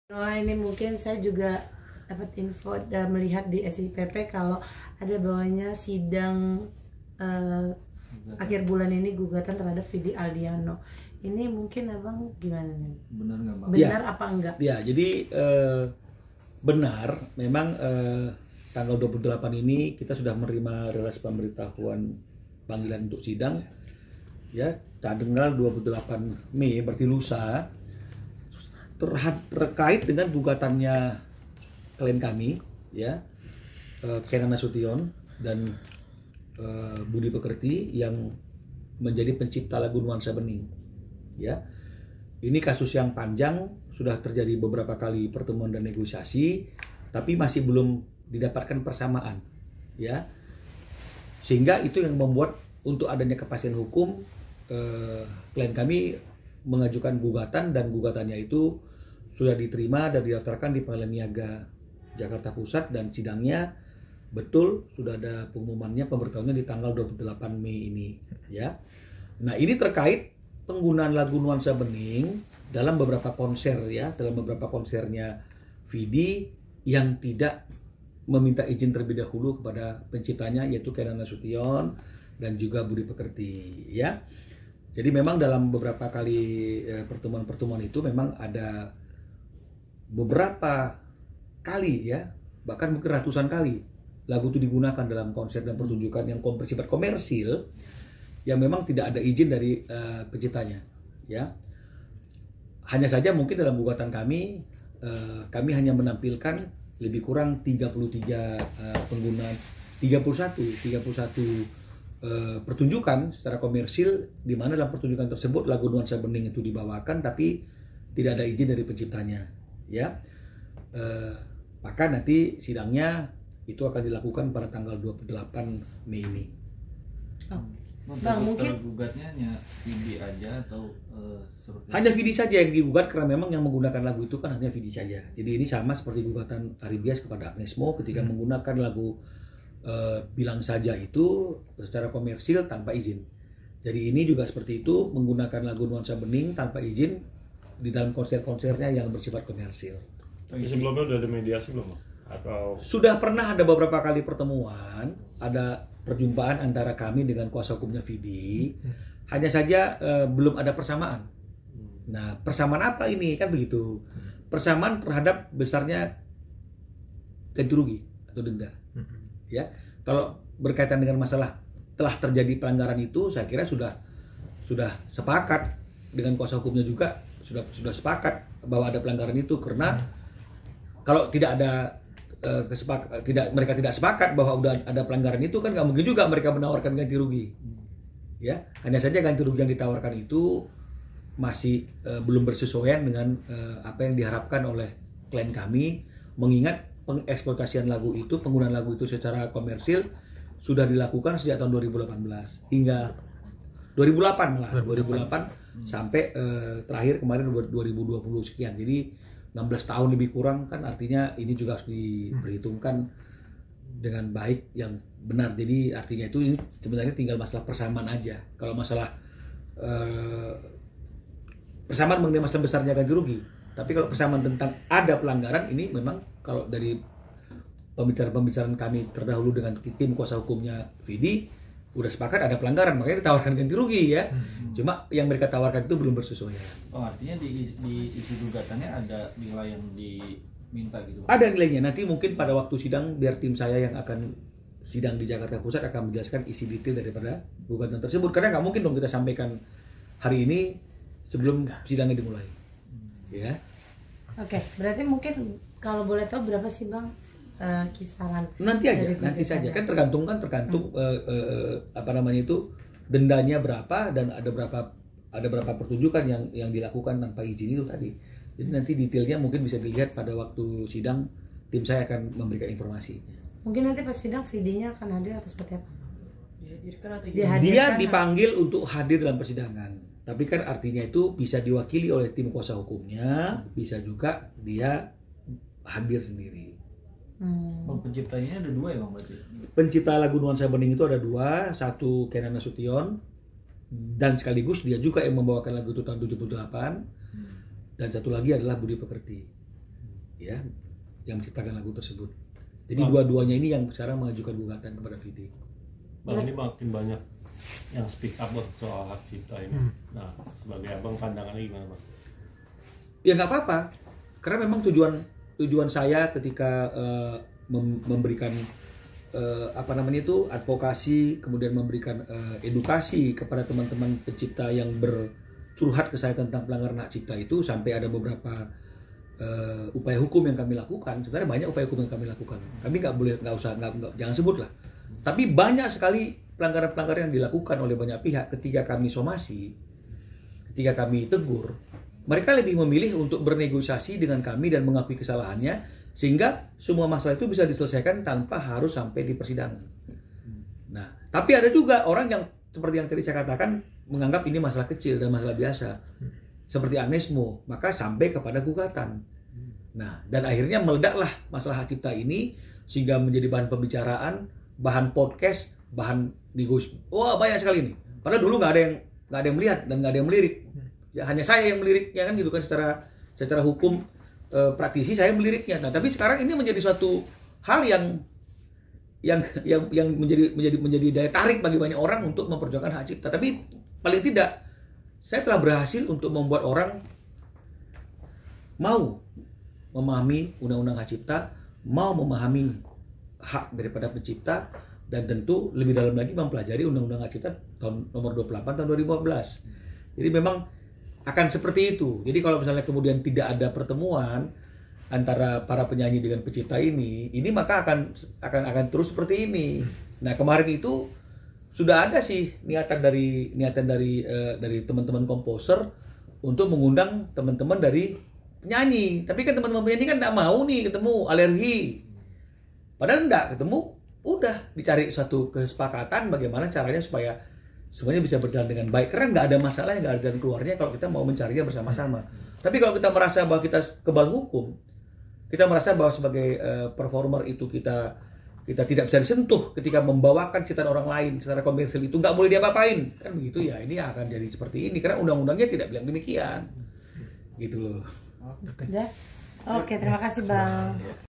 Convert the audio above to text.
Oh, ini mungkin saya juga dapat info dan melihat di SIPP kalau ada bawahnya sidang akhir bulan ini gugatan terhadap Vidi Aldiano. Ini mungkin abang gimana nih? Benar nggak bang? Benar apa enggak? Ya, jadi benar, memang tanggal 28 ini kita sudah menerima rilis pemberitahuan panggilan untuk sidang. Ya, tanggal 28 Mei berarti lusa, terkait dengan gugatannya klien kami, ya, Kenan Nasution dan Budi Pekerti yang menjadi pencipta lagu Nuansa Bening. Ya, ini kasus yang panjang, sudah terjadi beberapa kali pertemuan dan negosiasi, tapi masih belum didapatkan persamaan, ya. Sehingga itu yang membuat untuk adanya kepastian hukum, klien kami mengajukan gugatan dan gugatannya itu sudah diterima dan didaftarkan di Pengadilan Niaga Jakarta Pusat dan sidangnya betul sudah ada pengumumannya pemberitahuannya di tanggal 28 Mei ini, ya. Nah, ini terkait penggunaan lagu Nuansa Bening dalam beberapa konser, ya, dalam beberapa konsernya Vidi yang tidak meminta izin terlebih dahulu kepada penciptanya yaitu Kenan Nasution dan juga Budi Pekerti, ya. Jadi memang dalam beberapa kali pertemuan-pertemuan itu memang ada beberapa kali, ya, bahkan mungkin ratusan kali lagu itu digunakan dalam konser dan pertunjukan yang bersifat komersil yang memang tidak ada izin dari penciptanya, ya. Hanya saja mungkin dalam gugatan kami hanya menampilkan lebih kurang 33 penggunaan 31 pertunjukan secara komersil di mana dalam pertunjukan tersebut lagu Nuansa Bening itu dibawakan tapi tidak ada izin dari penciptanya, ya. Maka nanti sidangnya itu akan dilakukan pada tanggal 28 Mei ini. Bang, mungkin gugatnya hanya Vidi aja atau hanya Vidi saja yang digugat karena memang yang menggunakan lagu itu kan hanya Vidi saja. Jadi ini sama seperti gugatan Aribias kepada Agnes Mo ketika menggunakan lagu Bilang Saja itu secara komersil tanpa izin. Jadi ini juga seperti itu, menggunakan lagu Nuansa Bening tanpa izin di dalam konser-konsernya yang bersifat komersil. Sebelumnya udah ada mediasi belum? Atau sudah pernah ada beberapa kali pertemuan, ada perjumpaan antara kami dengan kuasa hukumnya Vidi, hanya saja belum ada persamaan. Nah, persamaan apa ini? Kan begitu. Persamaan terhadap besarnya ganti rugi atau denda. Ya, kalau berkaitan dengan masalah telah terjadi pelanggaran itu, saya kira sudah sepakat dengan kuasa hukumnya juga sudah sepakat bahwa ada pelanggaran itu, karena kalau tidak ada mereka tidak sepakat bahwa udah ada pelanggaran itu kan nggak mungkin juga mereka menawarkan ganti rugi, ya. Hanya saja ganti rugi yang ditawarkan itu masih belum bersesuaian dengan apa yang diharapkan oleh klien kami, mengingat pengeksploitasian lagu itu, penggunaan lagu itu secara komersil sudah dilakukan sejak tahun 2018 hingga 2008 sampai terakhir kemarin 2020 sekian. Jadi 16 tahun lebih kurang, kan artinya ini juga harus diperhitungkan dengan baik yang benar. Jadi artinya itu ini sebenarnya tinggal masalah persamaan aja. Kalau masalah persamaan mengenai masalah besarnya ganti rugi, tapi kalau persamaan tentang ada pelanggaran, ini memang kalau dari pembicaraan kami terdahulu dengan tim kuasa hukumnya Vidi udah sepakat ada pelanggaran, makanya ditawarkan ganti rugi, ya. Cuma yang mereka tawarkan itu belum bersesuaian. Oh, artinya di sisi gugatannya ada nilai yang diminta gitu? Ada nilainya. Nanti mungkin pada waktu sidang biar tim saya yang akan sidang di Jakarta Pusat akan menjelaskan isi detail daripada gugatan tersebut. Karena nggak mungkin dong kita sampaikan hari ini sebelum sidangnya dimulai. Ya. Oke, berarti mungkin kalau boleh tahu berapa sih Bang kisaran? Nanti saja kan tergantung apa namanya itu dendanya berapa dan ada berapa pertunjukan yang dilakukan tanpa izin itu tadi. Jadi nanti detailnya mungkin bisa dilihat pada waktu sidang, tim saya akan memberikan informasi. Mungkin nanti pas sidang Vidinya akan hadir atau seperti apa? Dia dipanggil untuk hadir dalam persidangan. Tapi kan artinya itu bisa diwakili oleh tim kuasa hukumnya, bisa juga dia hadir sendiri. Penciptanya ada dua ya Bang berarti? Pencipta lagu Nuansa Bening itu ada dua, satu Kenan Nasution dan sekaligus dia juga yang membawakan lagu itu tahun 78, dan satu lagi adalah Budi Pekerti. ya yang menciptakan lagu tersebut. Jadi dua-duanya ini yang sekarang mengajukan gugatan kepada Vidi. Bang, ini makin banyak yang speak up Bang, soal hak cipta ini. Nah, sebagai abang pandangannya gimana Bang? Ya nggak apa-apa, karena memang tujuan saya ketika memberikan advokasi, kemudian memberikan edukasi kepada teman-teman pencipta yang bercurhat ke saya tentang pelanggaran hak cipta itu, sampai ada beberapa upaya hukum yang kami lakukan. Sebenarnya banyak upaya hukum yang kami lakukan. Kami jangan sebut lah. Tapi banyak sekali pelanggaran-pelanggaran yang dilakukan oleh banyak pihak. Ketika kami somasi, ketika kami tegur, mereka lebih memilih untuk bernegosiasi dengan kami dan mengakui kesalahannya, sehingga semua masalah itu bisa diselesaikan tanpa harus sampai di persidangan. Nah, tapi ada juga orang yang seperti yang tadi saya katakan menganggap ini masalah kecil dan masalah biasa, seperti Agnesmo, maka sampai kepada gugatan. Nah, dan akhirnya meledaklah masalah hak cipta ini sehingga menjadi bahan pembicaraan, bahan podcast, bahan negosiasi. Wah, banyak sekali ini. Padahal dulu nggak ada yang melihat dan nggak ada yang melirik. Ya, hanya saya yang meliriknya kan gitu kan, secara hukum praktisi saya meliriknya. Nah, tapi sekarang ini menjadi suatu hal yang menjadi daya tarik bagi banyak orang untuk memperjuangkan hak cipta. Tapi paling tidak saya telah berhasil untuk membuat orang mau memahami undang-undang hak cipta, mau memahami hak daripada pencipta, dan tentu lebih dalam lagi mempelajari undang-undang hak cipta tahun nomor 28 tahun 2015. Jadi memang akan seperti itu. Jadi kalau misalnya kemudian tidak ada pertemuan antara para penyanyi dengan pencipta ini maka akan terus seperti ini. Nah, kemarin itu sudah ada sih niatan dari teman-teman komposer untuk mengundang teman-teman dari penyanyi. Tapi kan teman-teman penyanyi kan enggak mau nih ketemu, alergi. Padahal enggak ketemu, udah dicari satu kesepakatan bagaimana caranya supaya semuanya bisa berjalan dengan baik, karena nggak ada masalah, nggak ada jalan keluarnya kalau kita mau mencarinya bersama-sama. Tapi kalau kita merasa bahwa kita kebal hukum, kita merasa bahwa sebagai performer itu kita tidak bisa disentuh ketika membawakan ciptaan orang lain secara komersil, itu nggak boleh diapa-apain, kan begitu ya. Ini akan jadi seperti ini karena undang-undangnya tidak bilang demikian, gitu loh. Oke, terima kasih Bang.